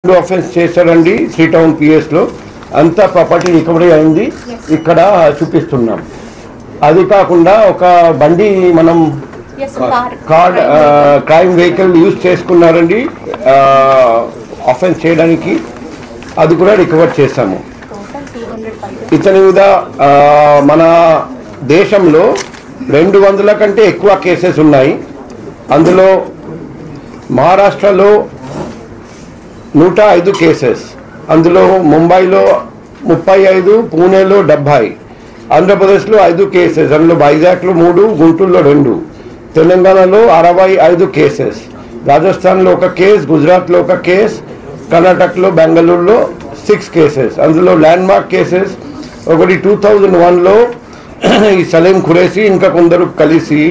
Offence చేశారండి శ్రీటౌన్ పిఎస్లో అంతా property recovery అయింది. ఇక్కడ చూపిస్తున్నాం. అది కాకుండా ఒక బండి మనం కార్డ్ క్రైమ్ వెహికల్ యూజ్ చేసుకున్నారండి ఆఫెన్స్ చేయడానికి, అది కూడా రికవర్ చేశాము. ఇతని మీద మన దేశంలో 200 కంటే ఎక్కువ కేసెస్ ఉన్నాయి. అందులో మహారాష్ట్రలో 105 కేసెస్, అందులో ముంబైలో 35, పూణేలో 70, ఆంధ్రప్రదేశ్లో 5 కేసెస్, అందులో వైజాగ్లో 3, గుంటూరులో 2, తెలంగాణలో 65 కేసెస్, రాజస్థాన్లో 1 కేసు, గుజరాత్లో 1 కేసు, కర్ణాటకలో బెంగళూరులో 6 కేసెస్. అందులో ల్యాండ్ మార్క్ కేసెస్ ఒకటి 2001లో ఈ సలీం ఖురేషీ ఇంకా కొందరు కలిసి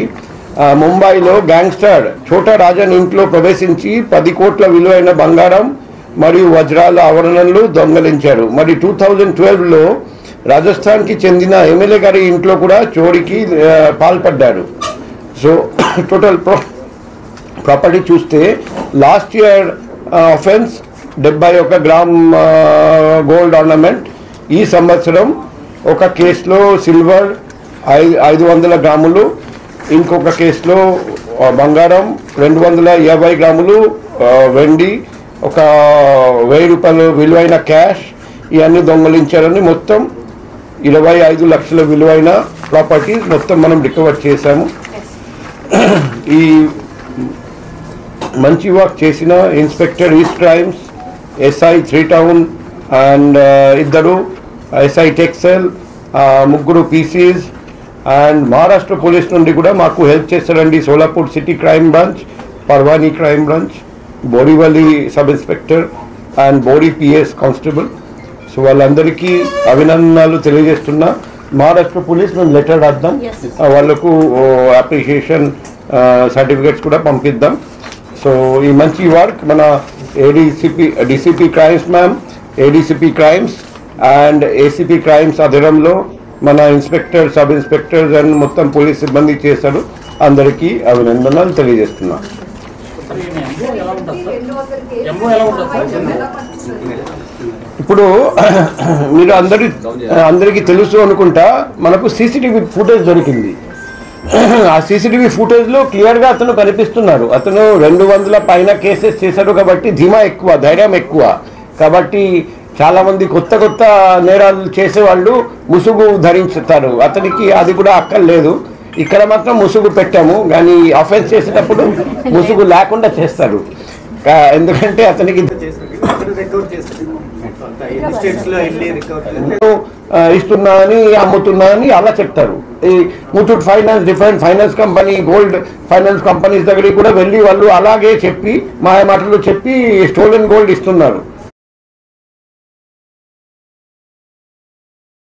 ముంబైలో గ్యాంగ్స్టర్ ఛోటా రాజన్ ఇంట్లో ప్రవేశించి 10 కోట్ల విలువైన బంగారం మరియు వజ్రాల ఆవరణలు దొంగలించారు. మరి 2012లో రాజస్థాన్కి చెందిన ఎమ్మెల్యే గారి ఇంట్లో కూడా చోరీకి పాల్పడ్డారు. సో టోటల్ ప్రాపర్టీ చూస్తే last year offence 71 gram gold ornament, ఈ సంవత్సరం ఒక కేసులో సిల్వర్ 500 గ్రాములు, ఇంకొక కేసులో బంగారం 250 గ్రాములు, వెండి, 1000 రూపాయలు విలువైన క్యాష్, ఇవన్నీ దొంగలించారని మొత్తం 25 లక్షల విలువైన ప్రాపర్టీస్ మొత్తం మనం రికవర్ చేశాము. ఈ మంచి వర్క్ చేసిన ఇన్స్పెక్టర్ ఈస్ట్ క్రైమ్స్, ఎస్ఐ శ్రీటౌన్ అండ్ 2 ఎస్ఐ టెక్సెల్, 3 పీసీస్ అండ్ మహారాష్ట్ర పోలీస్ నుండి కూడా మాకు హెల్ప్ చేశారండి. Solapur city crime branch, Parbhani crime branch, Borivali sub inspector and Bori PS constable. So వాళ్ళందరికీ అభినందనలు తెలియజేస్తున్నా. మహారాష్ట్ర పోలీస్ మేము లెటర్ రాద్దాం, వాళ్ళకు అప్రిషియేషన్ సర్టిఫికేట్స్ కూడా పంపిద్దాం. సో ఈ మంచి వర్క్ మన DCP crimes ma'am, ADCP crimes and ACP crimes ఆధ్వర్యంలో మన ఇన్స్పెక్టర్, సబ్ ఇన్స్పెక్టర్స్ అండ్ మొత్తం పోలీస్ సిబ్బంది చేశారు. అందరికీ అభినందనలు తెలియజేస్తున్నా. ఇప్పుడు మీరు అందరికీ తెలుసు అనుకుంటా, మనకు సీసీటీవీ ఫుటేజ్ దొరికింది. ఆ సీసీటీవీ ఫుటేజ్లో క్లియర్గా అతను కనిపిస్తున్నారు. అతను 200 పైన కేసెస్ చేశాడు కాబట్టి ధీమా ఎక్కువ, ధైర్యం ఎక్కువ. కాబట్టి చాలామంది కొత్త నేరాలు చేసేవాళ్ళు ముసుగు ధరించుతారు. అతనికి అది కూడా అక్కర్లేదు. ఇక్కడ మాత్రం ముసుగు పెట్టాము, కానీ ఆఫెన్స్ చేసేటప్పుడు ముసుగు లేకుండా చేస్తారు. ఎందుకంటే అతనికి ఇస్తున్నా అని, అమ్ముతున్నా అని అలా చెప్తారు. ఈ Muthoot finance, different finance company, gold finance companies దగ్గరికి కూడా వెళ్ళి వాళ్ళు అలాగే చెప్పి మాయమాటలు చెప్పి స్టోలెన్ గోల్డ్ ఇస్తున్నారు.